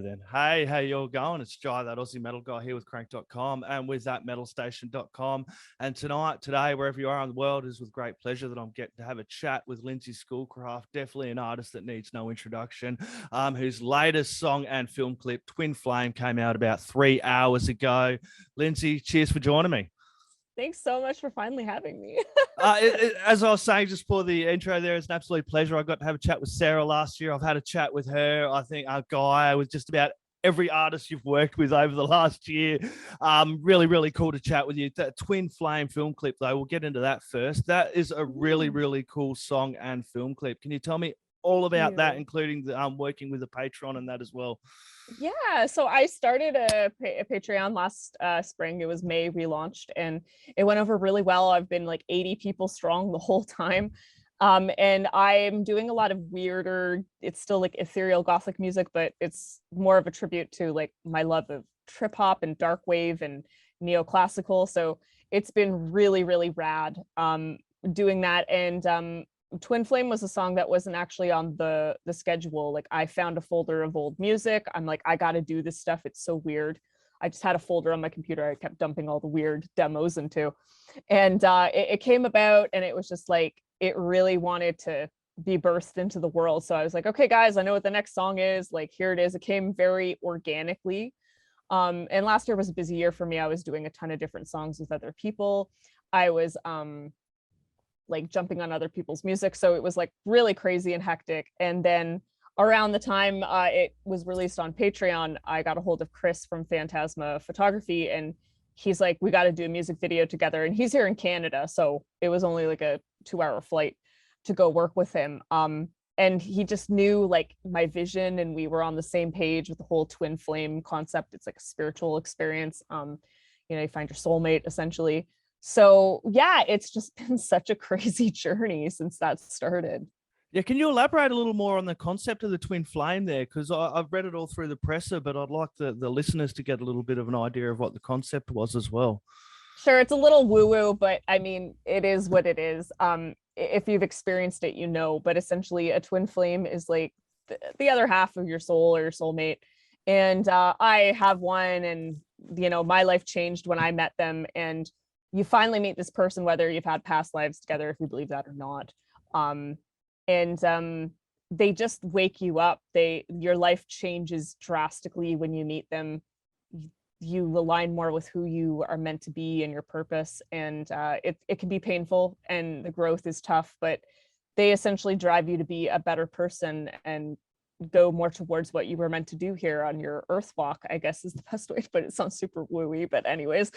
then. Hey, how you all going? It's Jai, that Aussie metal guy here with crank.com and with that metalstation.com. And today, wherever you are in the world, is with great pleasure that I'm getting to have a chat with Lindsay Schoolcraft, definitely an artist that needs no introduction, whose latest song and film clip, Twin Flame, came out about 3 hours ago. Lindsay, cheers for joining me. Thanks so much for finally having me. As I was saying just for the intro there, it's an absolute pleasure. I got to have a chat with Sarah last year. I've had a chat with her. I think our guy with just about every artist you've worked with over the last year. Really, really cool to chat with you. That Twin Flame film clip, though, we'll get into that first. That is a really, really cool song and film clip. Can you tell me all about that, including the working with the Patreon and that as well? Yeah, so I started a Patreon last spring. It was May, relaunched, and it went over really well. I've been like 80 people strong the whole time. And I'm doing a lot of weirder, it's still like ethereal gothic music, but it's more of a tribute to like my love of trip hop and dark wave and neoclassical. So it's been really, really rad doing that. And Twin Flame was a song that wasn't actually on the schedule. Like I found a folder of old music. I'm like, I got to do this stuff. It's so weird. I just had a folder on my computer I kept dumping all the weird demos into. And it came about, and it was just like, it really wanted to be birthed into the world. So I was like, okay, guys, I know what the next song is. Like, here it is. It came very organically. And last year was a busy year for me. I was doing a ton of different songs with other people. I was like jumping on other people's music. So it was like really crazy and hectic. And then around the time it was released on Patreon, I got a hold of Chris from Phantasma Photography, and he's like, we got to do a music video together. And he's here in Canada. So it was only like a 2-hour flight to go work with him. And he just knew like my vision, and we were on the same page with the whole twin flame concept. It's like a spiritual experience. You find your soulmate essentially. So yeah, it's just been such a crazy journey since that started. Yeah, can you elaborate a little more on the concept of the twin flame there? Because I've read it all through the presser, but I'd like the listeners to get a little bit of an idea of what the concept was as well. Sure, it's a little woo-woo, but I mean, it is what it is. If you've experienced it, but essentially a twin flame is like the other half of your soul or your soulmate. And I have one, and my life changed when I met them. And you finally meet this person, whether you've had past lives together, if you believe that or not. And they just wake you up. Your life changes drastically when you meet them. You align more with who you are meant to be and your purpose. And it can be painful, and the growth is tough, but they essentially drive you to be a better person and go more towards what you were meant to do here on your earth walk, I guess is the best way to put it. It sounds super wooey, but anyways.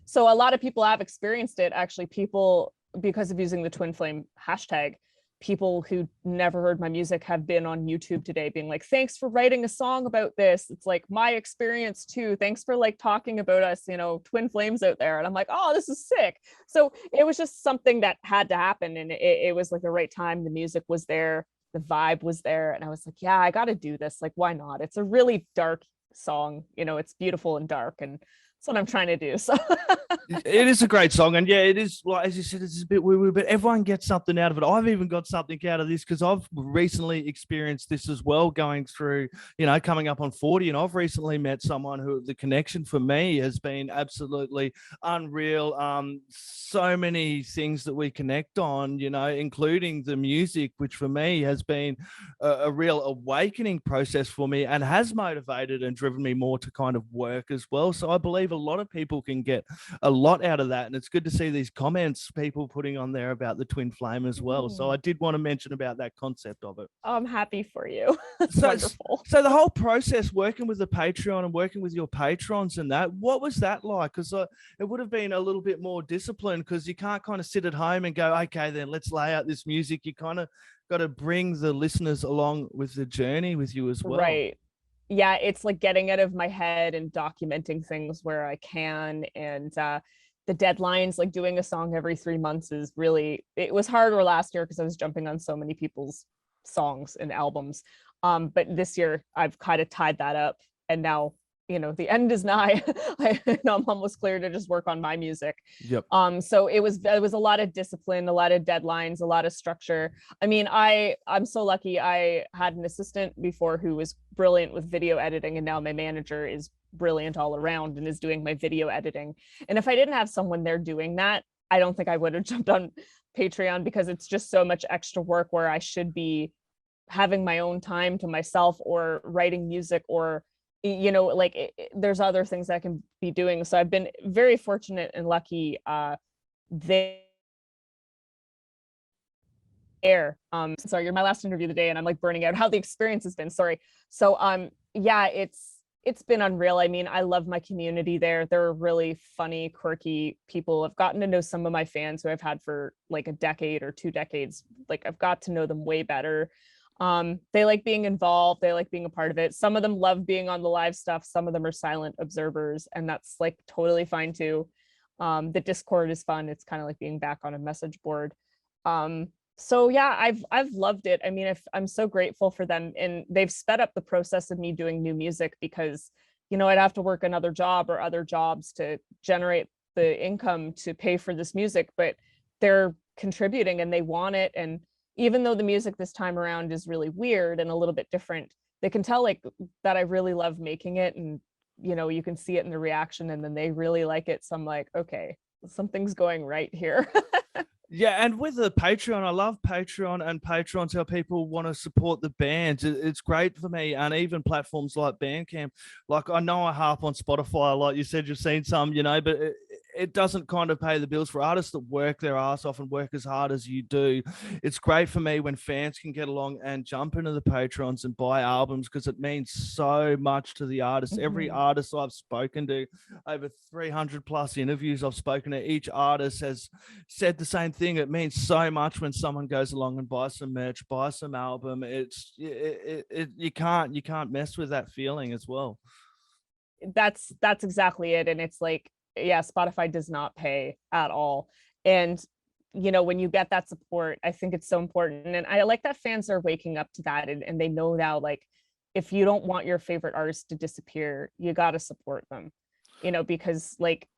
So a lot of people have experienced it. Actually, people, because of using the twin flame hashtag, people who never heard my music have been on YouTube today being like, thanks for writing a song about this. It's like my experience too. Thanks for like talking about us, twin flames out there. And I'm like, oh, this is sick. So it was just something that had to happen. And it was like the right time. The music was there. The vibe was there. And I was like, yeah, I got to do this. Like, why not? It's a really dark song. It's beautiful and dark. And that's what I'm trying to do. So it is a great song, and yeah, it is, like as you said, it's a bit woo-woo, but everyone gets something out of it. I've even got something out of this because I've recently experienced this as well, going through, coming up on 40, and I've recently met someone who the connection for me has been absolutely unreal. So many things that we connect on, including the music, which for me has been a real awakening process for me, and has motivated and driven me more to kind of work as well. So I believe a lot of people can get a lot out of that, and it's good to see these comments people putting on there about the twin flame as well. So I did want to mention about that concept of it. I'm happy for you. It's wonderful. So the whole process working with the Patreon and working with your patrons and that, what was that like? Because it would have been a little bit more disciplined, because you can't kind of sit at home and go, okay, then let's lay out this music. You kind of got to bring the listeners along with the journey with you as well. Right. Yeah, it's like getting out of my head and documenting things where I can. And the deadlines, like doing a song every 3 months it was harder last year because I was jumping on so many people's songs and albums. But this year I've kind of tied that up, and now the end is nigh. I'm almost clear to just work on my music. Yep. So it was a lot of discipline, a lot of deadlines, a lot of structure. I mean, I'm so lucky. I had an assistant before who was brilliant with video editing, and now my manager is brilliant all around and is doing my video editing. And if I didn't have someone there doing that, I don't think I would have jumped on Patreon, because it's just so much extra work where I should be having my own time to myself or writing music, or like there's other things I can be doing. So I've been very fortunate and lucky there. Sorry, you're my last interview of the day and I'm like burning out how the experience has been. Sorry. So yeah, it's been unreal. I mean, I love my community there. They're really funny, quirky people. I've gotten to know some of my fans who I've had for like a decade or 2 decades. Like, I've got to know them way better. They like being involved. They like being a part of it. Some of them love being on the live stuff. Some of them are silent observers, and that's like totally fine too. The Discord is fun. It's kind of like being back on a message board. So yeah, I've loved it. I mean, I'm so grateful for them, and they've sped up the process of me doing new music, because I'd have to work another job or other jobs to generate the income to pay for this music, but they're contributing and they want it. And even though the music this time around is really weird and a little bit different, they can tell like that I really love making it, and you can see it in the reaction, and then they really like it. So I'm like, okay, something's going right here. Yeah, and with the Patreon, I love Patreon, and Patreon's how people want to support the bands. It's great for me, and even platforms like Bandcamp. Like, I know I harp on Spotify, like you said, you've seen some, but it doesn't kind of pay the bills for artists that work their ass off and work as hard as you do. It's great for me when fans can get along and jump into the Patrons and buy albums, because it means so much to the artist. Every artist I've spoken to, over 300 plus interviews I've spoken to, each artist has said the same thing. It means so much when someone goes along and buys some merch, buys some album. You can't mess with that feeling as well. That's exactly it. And it's like, yeah, Spotify does not pay at all. And when you get that support, I think it's so important. And I like that fans are waking up to that, and they know now, like, if you don't want your favorite artist to disappear, you got to support them, because like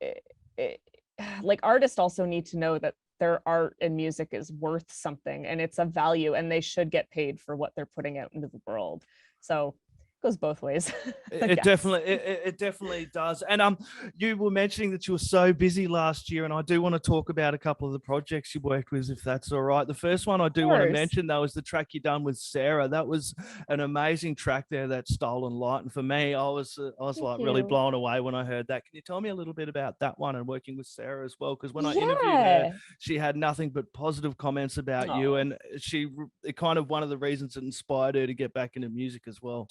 artists also need to know that their art and music is worth something, and it's a value, and they should get paid for what they're putting out into the world. So goes both ways. It definitely does. And you were mentioning that you were so busy last year, and I do want to talk about a couple of the projects you worked with, if that's all right. The first one I do want to mention, though, is the track you done with Sarah. That was an amazing track there, that Stolen Light, and for me, I was like really blown away when I heard that. Can you tell me a little bit about that one and working with Sarah as well? Because when I interviewed her, she had nothing but positive comments about you, and it kind of one of the reasons that inspired her to get back into music as well.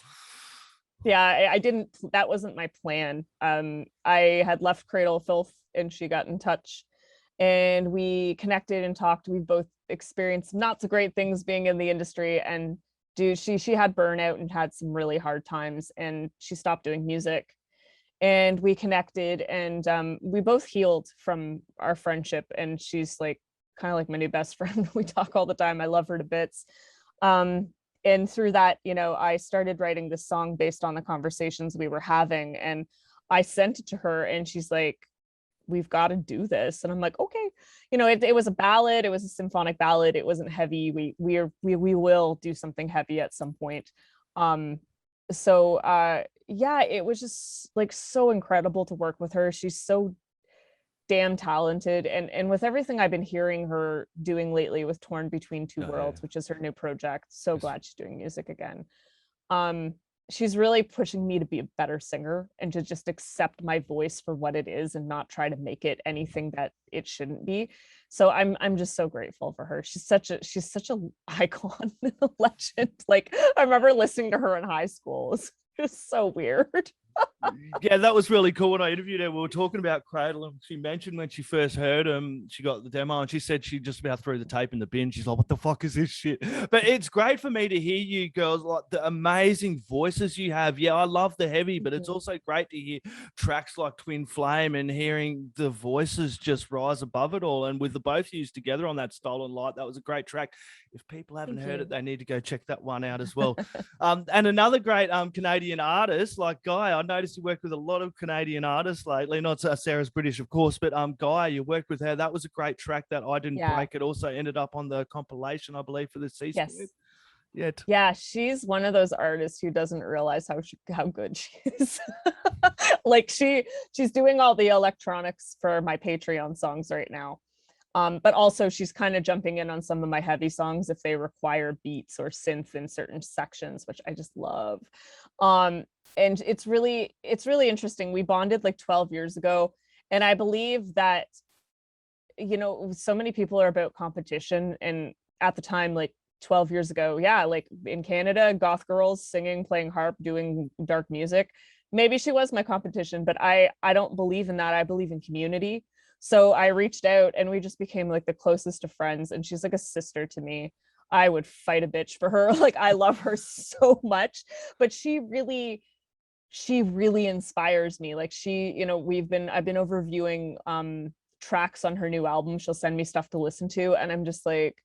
Yeah, I didn't, that wasn't my plan. I had left Cradle of Filth, and she got in touch, and we connected and talked. We both experienced not so great things being in the industry, and she had burnout and had some really hard times, and she stopped doing music, and we connected, and we both healed from our friendship, and she's like kind of like my new best friend. We talk all the time. I love her to bits. And through that, I started writing this song based on the conversations we were having, and I sent it to her, and she's like, we've got to do this. And I'm like, okay. It was a ballad. It was a symphonic ballad. It wasn't heavy. We will do something heavy at some point. So yeah, it was just like so incredible to work with her. She's so damn talented, and with everything I've been hearing her doing lately with Torn Between Two Worlds, which is her new project, so glad she's doing music again. She's really pushing me to be a better singer and to just accept my voice for what it is and not try to make it anything that it shouldn't be. So I'm just so grateful for her. She's such a icon, a legend. Like, I remember listening to her in high school. It's just so weird. Yeah, that was really cool. When I interviewed her, we were talking about Cradle, and she mentioned when she first heard him, she got the demo, and she said she just about threw the tape in the bin. She's like, what the fuck is this shit? But it's great for me to hear you girls, like the amazing voices you have. Yeah, I love the heavy, but it's also great to hear tracks like Twin Flame and hearing the voices just rise above it all. And with the both used together on that Stolen Light, that was a great track. If people haven't heard it, they need to go check that one out as well. And another great Canadian artist, like Guy, I noticed you work with a lot of Canadian artists lately. Not Sarah's British, of course, but Gaia, you worked with her. That was a great track that I Didn't Yeah. Break. It also ended up on the compilation, I believe, for the C Yes. Squared. Yeah. Yeah, she's one of those artists who doesn't realize how good she is. Like she's doing all the electronics for my Patreon songs right now. But also she's kind of jumping in on some of my heavy songs if they require beats or synth in certain sections, which I just love. And it's really interesting. We bonded like 12 years ago, and I believe that, you know, so many people are about competition, and at the time, like 12 years ago, yeah, like in Canada, goth girls singing, playing harp, doing dark music. Maybe she was my competition, but I don't believe in that. I believe in community. So I reached out and we just became like the closest of friends, and she's like a sister to me. I would fight a bitch for her. Like I love her so much, but she really inspires me. Like she, you know, I've been overviewing tracks on her new album. She'll send me stuff to listen to, and I'm just like,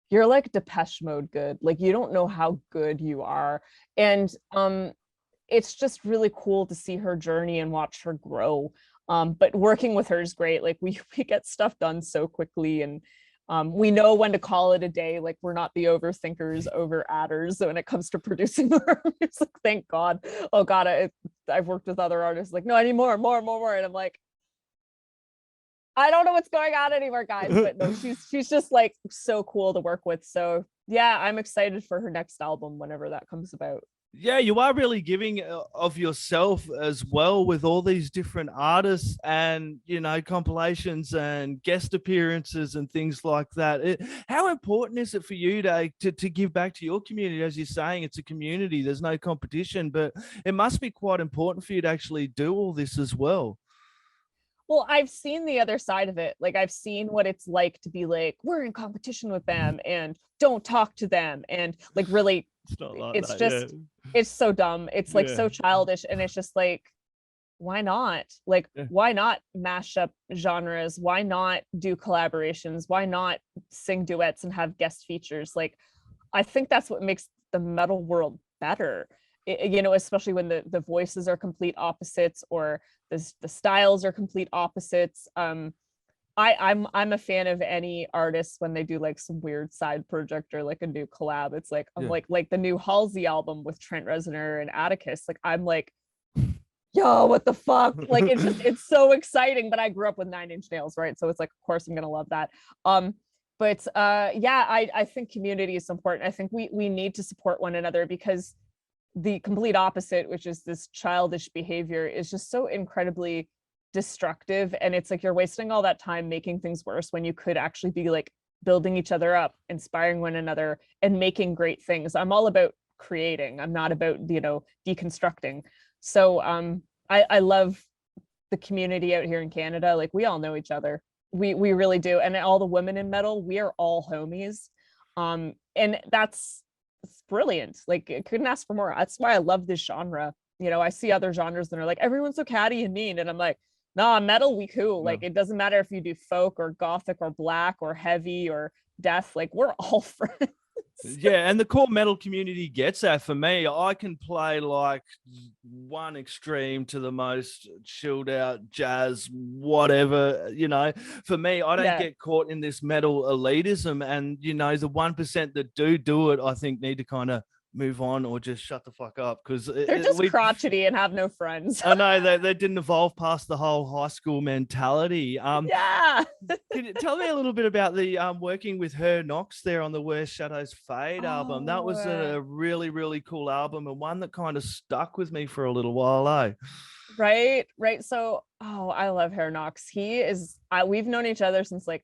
you're like Depeche Mode good. Like you don't know how good you are. And it's just really cool to see her journey and watch her grow. But working with her is great. Like we get stuff done so quickly, and we know when to call it a day. Like we're not the overthinkers, over adders when it comes to producing our music. Thank God. Oh God, I've worked with other artists like, no, I need more. And I'm like, I don't know what's going on anymore, guys, but no, she's just like so cool to work with. So yeah, I'm excited for her next album whenever that comes about. Yeah, you are really giving of yourself as well with all these different artists and, you know, compilations and guest appearances and things like that. How important is it for you to give back to your community? As you're saying, it's a community, there's no competition, but it must be quite important for you to actually do all this as well. Well, I've seen the other side of it. Like I've seen what it's like to be like, we're in competition with them and don't talk to them. And like really, It's not like it's that, just, yeah. it's so dumb. It's like Yeah. so childish. And it's just like, why not? Like, Yeah. why not mash up genres? Why not do collaborations? Why not sing duets and have guest features? Like, I think that's what makes the metal world better. You know, especially when the voices are complete opposites, or the styles are complete opposites. I'm a fan of any artist when they do like some weird side project or like a new collab. It's like I'm like the new Halsey album with Trent Reznor and Atticus. Like I'm like, yo, what the fuck? Like it's so exciting. But I grew up with Nine Inch Nails, right? So it's like, of course I'm gonna love that. But yeah, I think community is important. I think we need to support one another, because the complete opposite, which is this childish behavior, is just so incredibly destructive. And it's like you're wasting all that time making things worse when you could actually be like building each other up, inspiring one another, and making great things. I'm all about creating. I'm not about, you know, deconstructing. So I love the community out here in Canada. Like we all know each other. We really do. And all the women in metal, we are all homies. And that's, it's brilliant. Like I couldn't ask for more. That's why I love this genre. You know, I see other genres that are like, everyone's so catty and mean, and I'm like, nah, metal, we cool. Like it doesn't matter if you do folk or gothic or black or heavy or death. Like we're all friends. Yeah, and the core metal community gets that. For me, I can play like one extreme to the most chilled out jazz, whatever, you know. For me, I don't get caught in this metal elitism, and you know, the 1% that do it, I think need to kind of move on or just shut the fuck up, because they're just crotchety and have no friends. I know they didn't evolve past the whole high school mentality. Yeah. Can you tell me a little bit about the working with her Knox there on the Where Shadows Fade album? That was a really, really cool album, and one that kind of stuck with me for a little while, eh? Right. So I love Herr Knox. He is we've known each other since like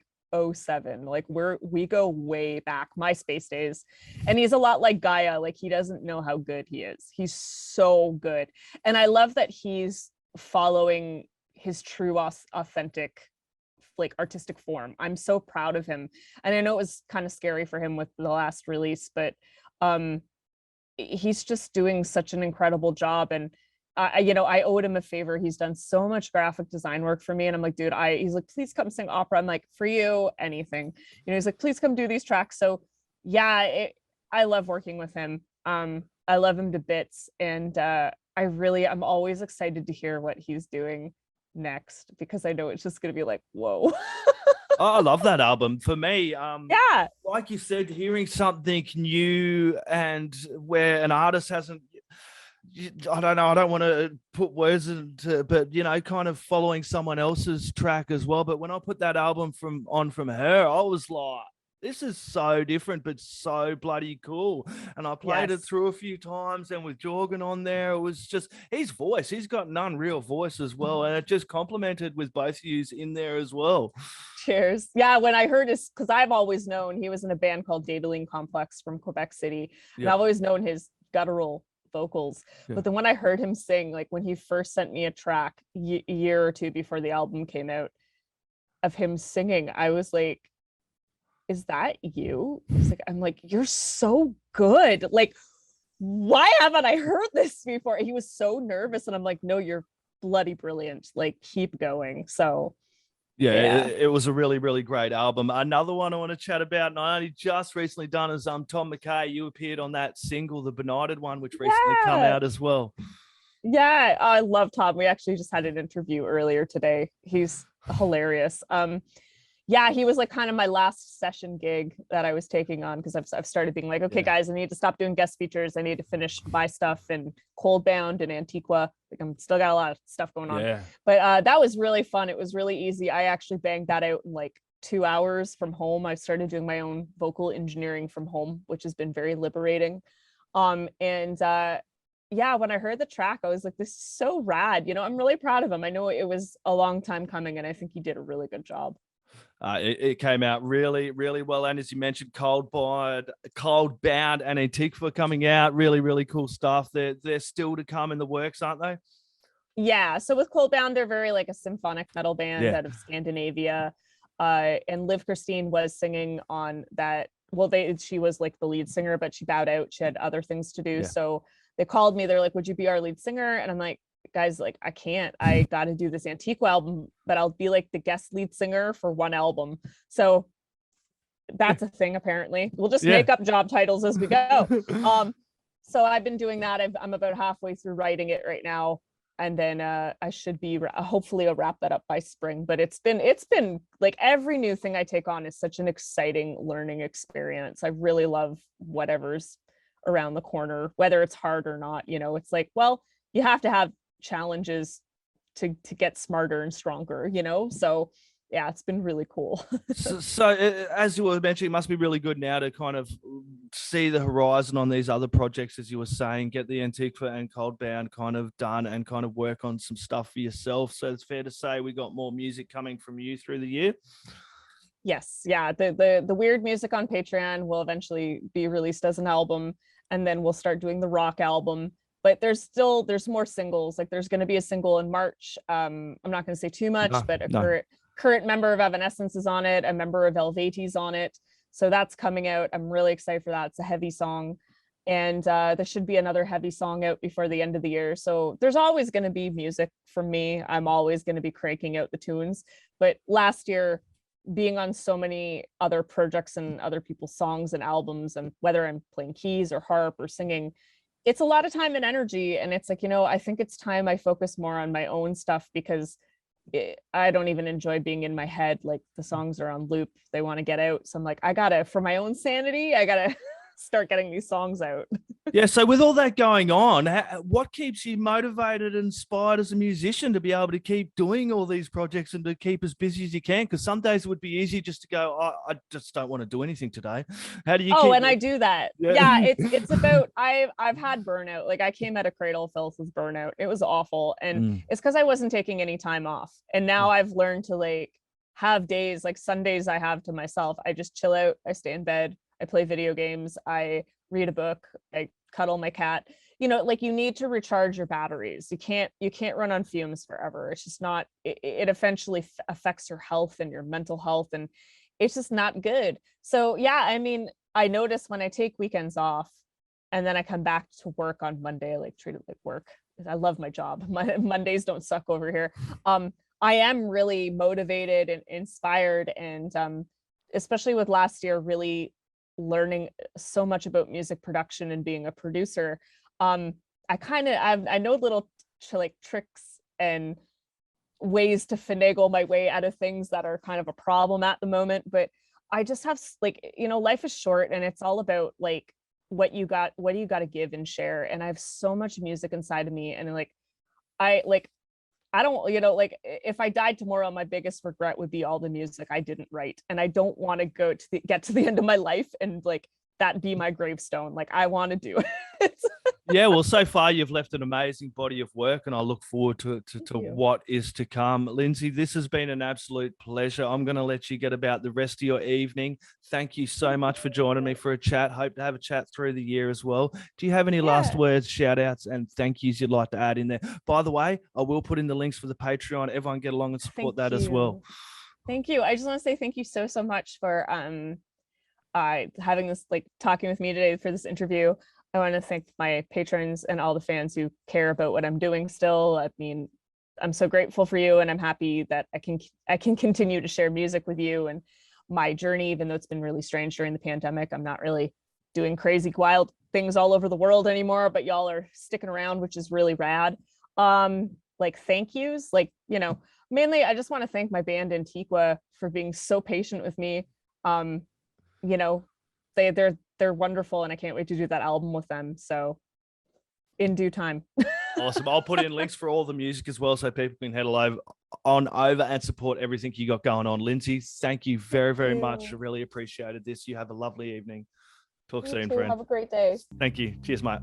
07. Like we go way back, MySpace days. And he's a lot like Gaia. Like he doesn't know how good he is. He's so good. And I love that he's following his true authentic like artistic form. I'm so proud of him. And I know it was kind of scary for him with the last release, but he's just doing such an incredible job. And you know, I owed him a favor. He's done so much graphic design work for me. And I'm like, dude, he's like, please come sing opera. I'm like, for you, anything. You know, he's like, please come do these tracks. So yeah, I love working with him. I love him to bits. And I'm always excited to hear what he's doing next, because I know it's just going to be like, whoa. Oh, I love that album. For me, Yeah. like you said, hearing something new and where an artist hasn't, I don't know, I don't want to put words into, but kind of following someone else's track as well. But when I put that album from her, I was like, this is so different, but so bloody cool. And I played it Yes. through a few times, and with Jorgen on there, it was just his voice. He's got an unreal voice as well. And it just complemented with both of yous in there as well. Cheers. Yeah, when I heard his, because I've always known he was in a band called Dadeline Complex from Quebec City, and Yeah. I've always known his guttural vocals. Yeah. But then when I heard him sing, like when he first sent me a track a year or two before the album came out of him singing, I was like, is that you? I'm like, you're so good. Like, why haven't I heard this before? He was so nervous, and I'm like, no, you're bloody brilliant. Like, keep going. So yeah, yeah. it was a really, really great album. Another one I want to chat about, and I only just recently done, is Tom McKay. You appeared on that single, the Benighted one, which recently come out as well. Yeah, I love Tom. We actually just had an interview earlier today. He's hilarious. Yeah, he was like kind of my last session gig that I was taking on, because I've started being like, okay, guys, I need to stop doing guest features. I need to finish my stuff in Cold Bound and Antiqua. Like, I'm still got a lot of stuff going on. Yeah. But that was really fun. It was really easy. I actually banged that out in like 2 hours from home. I started doing my own vocal engineering from home, which has been very liberating. Yeah, when I heard the track, I was like, this is so rad. I'm really proud of him. I know it was a long time coming, and I think he did a really good job. It came out really, really well. And as you mentioned, Cold Bound and Antiqua coming out. Really, really cool stuff. They're still to come in the works, aren't they? Yeah. So with Cold Bound, they're very like a symphonic metal band out of Scandinavia. And Liv Christine was singing on that. Well, she was like the lead singer, but she bowed out. She had other things to do. Yeah. So they called me. They're like, would you be our lead singer? And I'm like, guys, like, I can't. I got to do this Antiqua album, but I'll be like the guest lead singer for one album. So that's a thing, apparently. We'll just make up job titles as we go. So I've been doing that. I'm about halfway through writing it right now, and then I should be hopefully I'll wrap that up by spring. But it's been like, every new thing I take on is such an exciting learning experience. I really love whatever's around the corner, whether it's hard or not. It's like, well, you have to have challenges to get smarter and stronger, so yeah, it's been really cool. so as you were mentioning, it must be really good now to kind of see the horizon on these other projects, as you were saying, get the Antiqua and Cold Bound kind of done, and kind of work on some stuff for yourself. So it's fair to say we got more music coming from you through the year. Yes, yeah, the weird music on Patreon will eventually be released as an album, and then we'll start doing the rock album. But there's more singles. Like, there's going to be a single in March. I'm not going to say too much, but a current member of Evanescence is on it. A member of Helveti's on it. So that's coming out. I'm really excited for that. It's a heavy song. And there should be another heavy song out before the end of the year. So there's always going to be music from me. I'm always going to be cranking out the tunes. But last year, being on so many other projects and other people's songs and albums, and whether I'm playing keys or harp or singing, it's a lot of time and energy. And it's like, I think it's time I focus more on my own stuff, because I don't even enjoy being in my head. Like, the songs are on loop. They want to get out. So I'm like, for my own sanity, I gotta start getting these songs out. Yeah. So with all that going on, what keeps you motivated and inspired as a musician to be able to keep doing all these projects and to keep as busy as you can? Because some days it would be easy just to go, I just don't want to do anything today. How do you? I do that. Yeah, it's about, I've had burnout. Like, I came out of Cradle of Filth with burnout. It was awful, and it's because I wasn't taking any time off. And now I've learned to like have days, like Sundays I have to myself. I just chill out. I stay in bed. I play video games. I read a book. I cuddle my cat. Like, you need to recharge your batteries. You can't run on fumes forever. It's just not, it eventually affects your health and your mental health, and it's just not good. So yeah, I mean, I notice when I take weekends off and then I come back to work on Monday, I like treat it like work. I love my job. Mondays don't suck over here. I am really motivated and inspired, and especially with last year, really learning so much about music production and being a producer. I know little tricks and ways to finagle my way out of things that are kind of a problem at the moment, but I just have life is short, and it's all about like what do you got to give and share. And I have so much music inside of me, and I don't, if I died tomorrow, my biggest regret would be all the music I didn't write. And I don't want to get to the end of my life and like that be my gravestone. Like I want to do it. Yeah, well, so far you've left an amazing body of work, and I look forward to what is to come. Lindsay, this has been an absolute pleasure. I'm going to let you get about the rest of your evening. Thank you so much for joining me for a chat. Hope to have a chat through the year as well. Do you have any last words, shout outs, and thank yous you'd like to add in there? By the way, I will put in the links for the Patreon. Everyone get along and support that as well. Thank you. I just want to say thank you so much for having this, talking with me today for this interview. I want to thank my patrons and all the fans who care about what I'm doing still. I mean, I'm so grateful for you, and I'm happy that I can continue to share music with you and my journey, even though it's been really strange during the pandemic. I'm not really doing crazy wild things all over the world anymore, but y'all are sticking around, which is really rad. Thank yous, mainly I just want to thank my band Antiqua for being so patient with me. They're wonderful, and I can't wait to do that album with them. So in due time. Awesome. I'll put in links for all the music as well, so people can head over and support everything you got going on. Lindsay, thank you very, very much. I really appreciated this. You have a lovely evening. Talk soon, friend. Have a great day. Thank you. Cheers, mate.